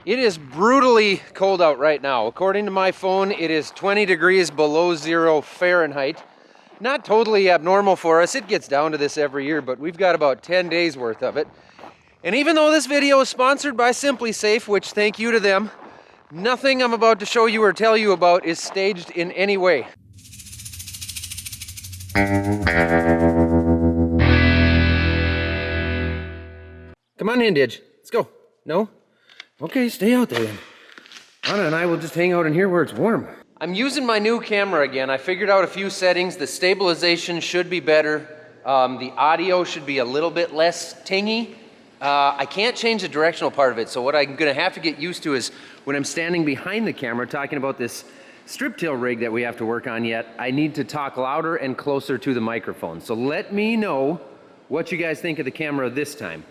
It is brutally cold out right now. According to my phone, it is 20 degrees below 0 Fahrenheit. Not totally abnormal for us. It gets down to this every year, but we've got about 10 days worth of it. And even though this video is sponsored by Simply Safe, which thank you to them, nothing I'm about to show you or tell you about is staged in any way. Come on in, Didge. Let's go. No? Okay, stay out there then. Anna and I will just hang out in here where it's warm. I'm using my new camera again. I figured out a few settings. The stabilization should be better. The audio should be a little bit less tingy. I can't change the directional part of it, so what I'm gonna have to get used to is when I'm standing behind the camera talking about this strip till rig that we have to work on yet, I need to talk louder and closer to the microphone. So let me know what you guys think of the camera this time.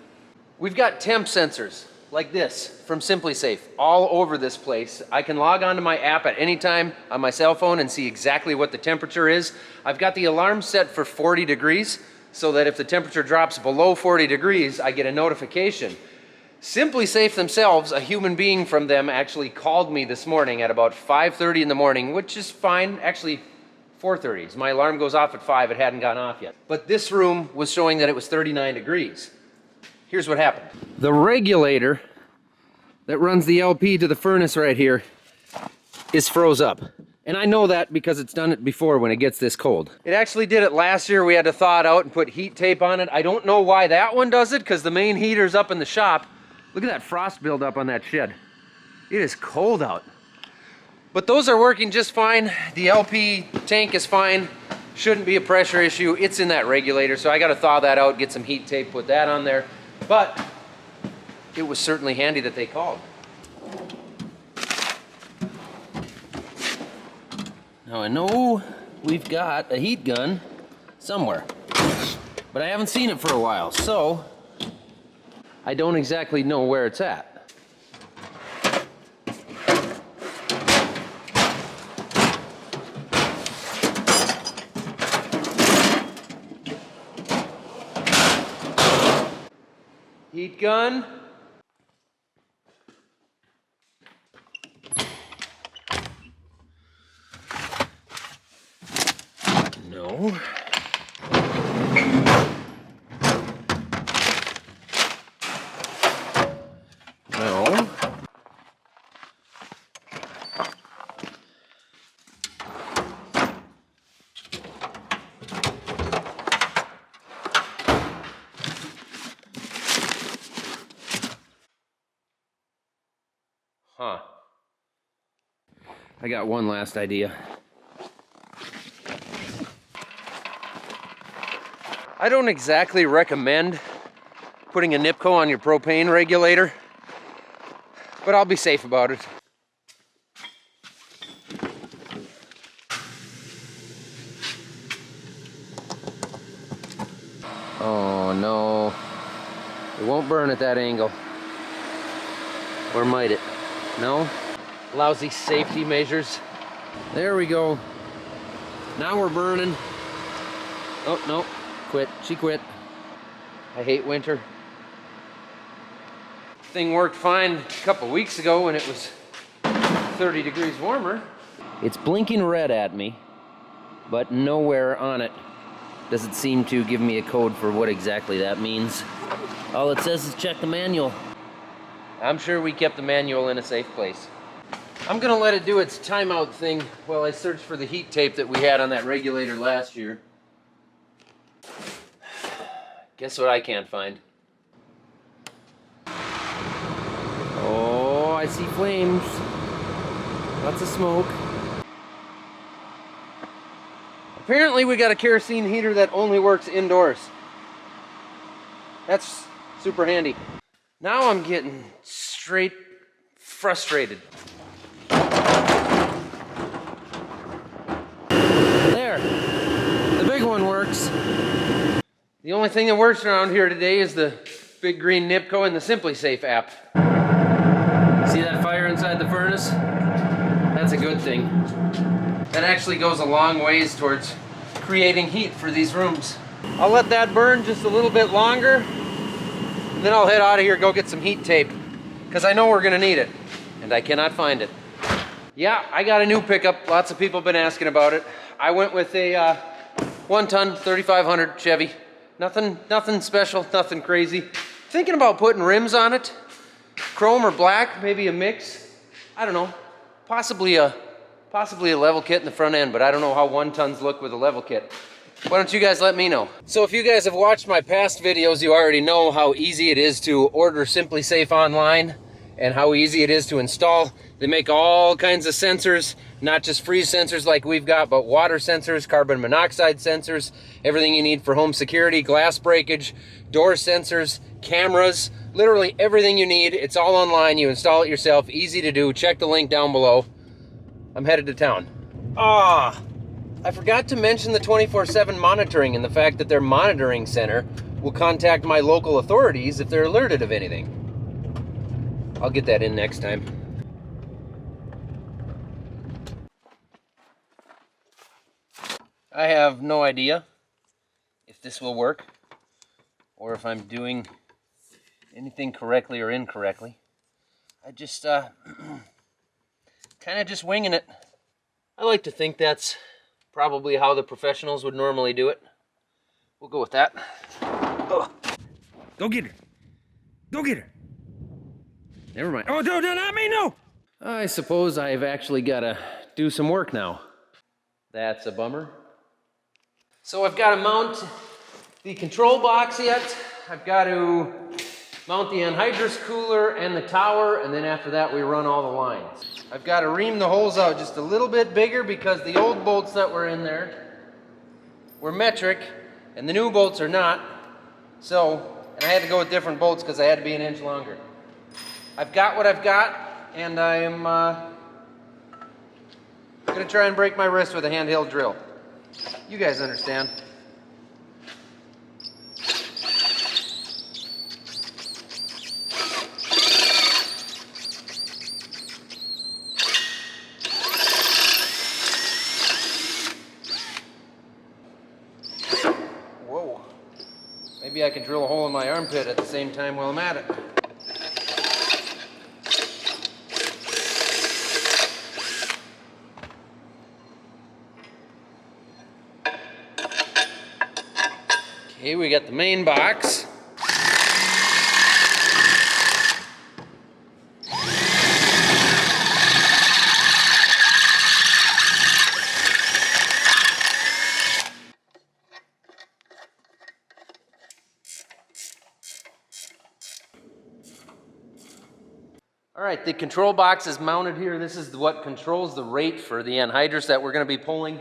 We've got temp sensors like this from Simply Safe all over this place. I can log onto my app at any time on my cell phone and see exactly what the temperature is. I've got the alarm set for 40 degrees so that if the temperature drops below 40 degrees, I get a notification. Simply Safe themselves, a human being from them actually called me this morning at about 5:30 in the morning, which is fine. Actually, 4:30. My alarm goes off at 5, it hadn't gone off yet. But this room was showing that it was 39 degrees. Here's what happened. The regulator that runs the LP to the furnace right here is froze up. And I know that because it's done it before when it gets this cold. It actually did it last year. We had to thaw it out and put heat tape on it. I don't know why that one does it because the main heater's up in the shop. Look at that frost buildup on that shed. It is cold out. But those are working just fine. The LP tank is fine. Shouldn't be a pressure issue. It's in that regulator, so I gotta thaw that out, get some heat tape, put that on there. But it was certainly handy that they called. Now I know we've got a heat gun somewhere, but I haven't seen it for a while, so I don't exactly know where it's at. Heat gun. No. No. Huh. I got one last idea. I don't exactly recommend putting a NIPCO on your propane regulator, but I'll be safe about it. Oh no, it won't burn at that angle. Or might it? No? Lousy safety measures. There we go. Now we're burning. Oh, no. Quit. She quit. I hate winter. Thing worked fine a couple weeks ago when it was 30 degrees warmer. It's blinking red at me, but nowhere on it does it seem to give me a code for what exactly that means. All it says is check the manual. I'm sure we kept the manual in a safe place. I'm gonna let it do its timeout thing while I search for the heat tape that we had on that regulator last year. Guess what I can't find? Oh, I see flames. Lots of smoke. Apparently we got a kerosene heater that only works indoors. That's super handy. Now I'm getting straight frustrated. There, the big one works. The only thing that works around here today is the big green NIPCO and the Simply Safe app. See that fire inside the furnace? That's a good thing. That actually goes a long ways towards creating heat for these rooms. I'll let that burn just a little bit longer, and then I'll head out of here, go get some heat tape. because I know we're gonna need it, and I cannot find it. Yeah, I got a new pickup. Lots of people have been asking about it. I went with a 1-ton 3500 Chevy. Nothing special, nothing crazy. Thinking about putting rims on it, chrome or black, maybe a mix. I don't know, possibly a level kit in the front end, but I don't know how 1-tons look with a level kit. Why don't you guys let me know? So if you guys have watched my past videos, you already know how easy it is to order Simply Safe online and how easy it is to install. They make all kinds of sensors, not just freeze sensors like we've got, but water sensors, carbon monoxide sensors, everything you need for home security, glass breakage, door sensors, cameras, literally everything you need. It's all online. You install it yourself, easy to do. Check the link down below. I'm headed to town. I forgot to mention the 24/7 monitoring and the fact that their monitoring center will contact my local authorities if they're alerted of anything. I'll get that in next time. I have no idea if this will work or if I'm doing anything correctly or incorrectly. I just kind of just winging it. I like to think that's probably how the professionals would normally do it. We'll go with that. Oh. Go get her. Go get her. Never mind. Oh, no, not me, no! I suppose I've actually got to do some work now. That's a bummer. So I've got to mount the control box yet. I've got to mount the anhydrous cooler and the tower, and then after that we run all the lines. I've got to ream the holes out just a little bit bigger because the old bolts that were in there were metric and the new bolts are not. So, and I had to go with different bolts because I had to be an inch longer. I've got what I've got, and I am gonna try and break my wrist with a handheld drill. You guys understand. Whoa. Maybe I can drill a hole in my armpit at the same time while I'm at it. Okay, we got the main box. All right, the control box is mounted here. This is what controls the rate for the anhydrous that we're going to be pulling.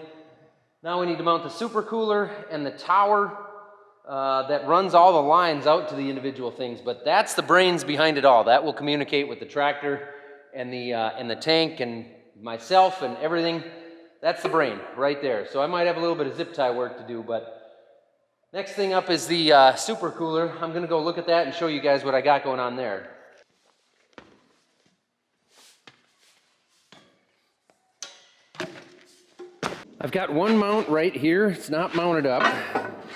Now we need to mount the supercooler and the tower that runs all the lines out to the individual things, but that's the brains behind it all. That will communicate with the tractor and the tank and myself and everything. That's the brain right there. So I might have a little bit of zip tie work to do, but next thing up is the supercooler. I'm going to go look at that and show you guys what I got going on there. I've got one mount right here. It's not mounted up.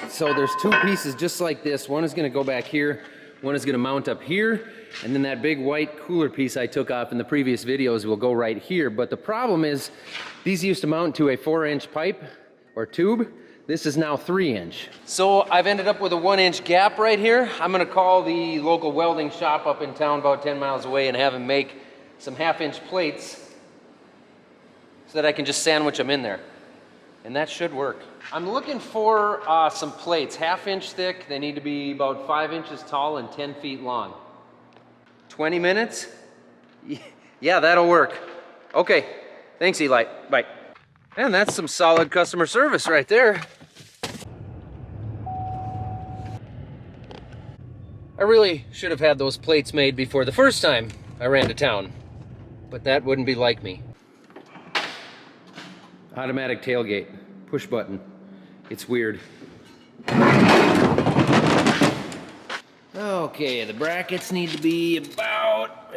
So there's two pieces just like this. One is going to go back here. One is going to mount up here. And then that big white cooler piece I took off in the previous videos will go right here. But the problem is these used to mount to a 4-inch pipe or tube. This is now 3-inch. So I've ended up with a 1-inch gap right here. I'm going to call the local welding shop up in town about 10 miles away and have them make some 1/2-inch plates so that I can just sandwich them in there. And that should work. I'm looking for some plates, 1/2-inch thick. They need to be about 5 inches tall and 10 feet long. 20 minutes? Yeah, that'll work. Okay, thanks Eli, bye. And that's some solid customer service right there. I really should have had those plates made before the first time I ran to town, but that wouldn't be like me. Automatic tailgate, push button. It's weird. Okay, the brackets need to be about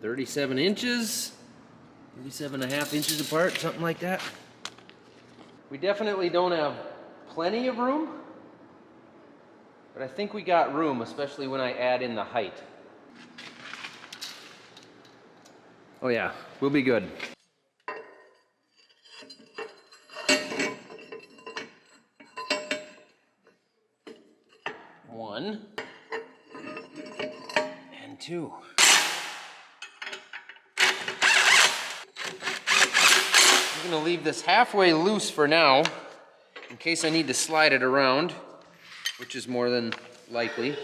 37 inches, 37.5 inches apart, something like that. We definitely don't have plenty of room, but I think we got room, especially when I add in the height. Oh yeah, we'll be good. One and two. I'm gonna leave this halfway loose for now, in case I need to slide it around, which is more than likely.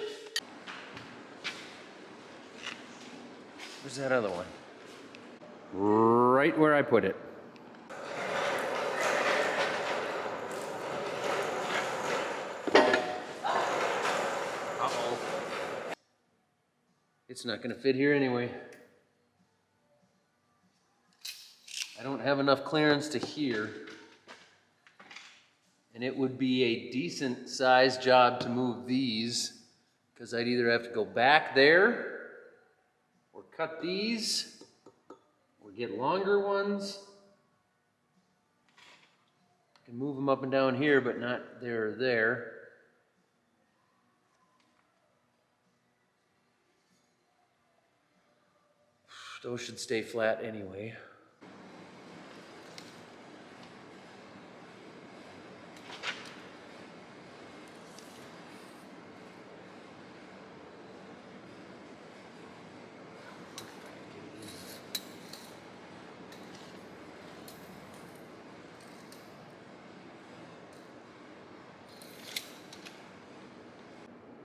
Where's that other one? Right where I put it. Uh-oh. It's not gonna fit here anyway. I don't have enough clearance to here. And it would be a decent sized job to move these, because I'd either have to go back there or cut these or get longer ones. I can move them up and down here, but not there or there. Those should stay flat anyway.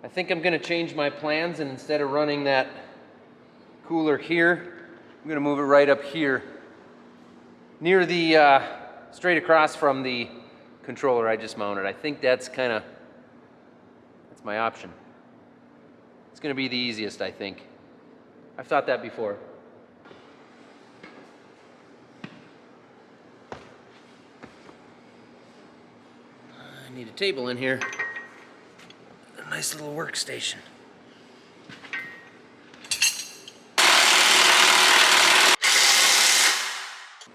I think I'm gonna change my plans, and instead of running that cooler here, I'm gonna move it right up here, near the, straight across from the controller I just mounted. I think that's my option. It's gonna be the easiest, I think. I've thought that before. I need a table in here. A nice little workstation.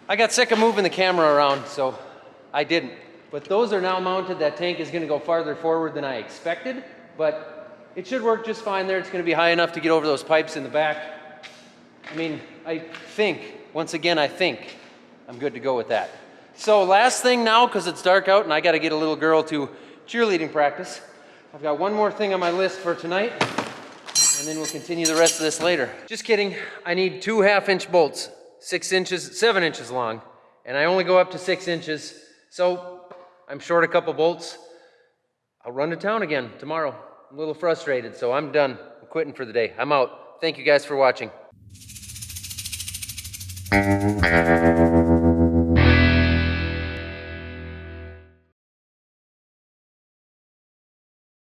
I got sick of moving the camera around, so I didn't. But those are now mounted. That tank is gonna go farther forward than I expected, but it should work just fine there. It's gonna be high enough to get over those pipes in the back. I mean, I think, once again, I think I'm good to go with that. So last thing now, because it's dark out and I gotta get a little girl to cheerleading practice, I've got one more thing on my list for tonight, and then we'll continue the rest of this later. Just kidding, I need 2 half-inch bolts, 7 inches long, and I only go up to 6 inches, so I'm short a couple bolts. I'll run to town again tomorrow. I'm a little frustrated, so I'm done. I'm quitting for the day. I'm out. Thank you guys for watching.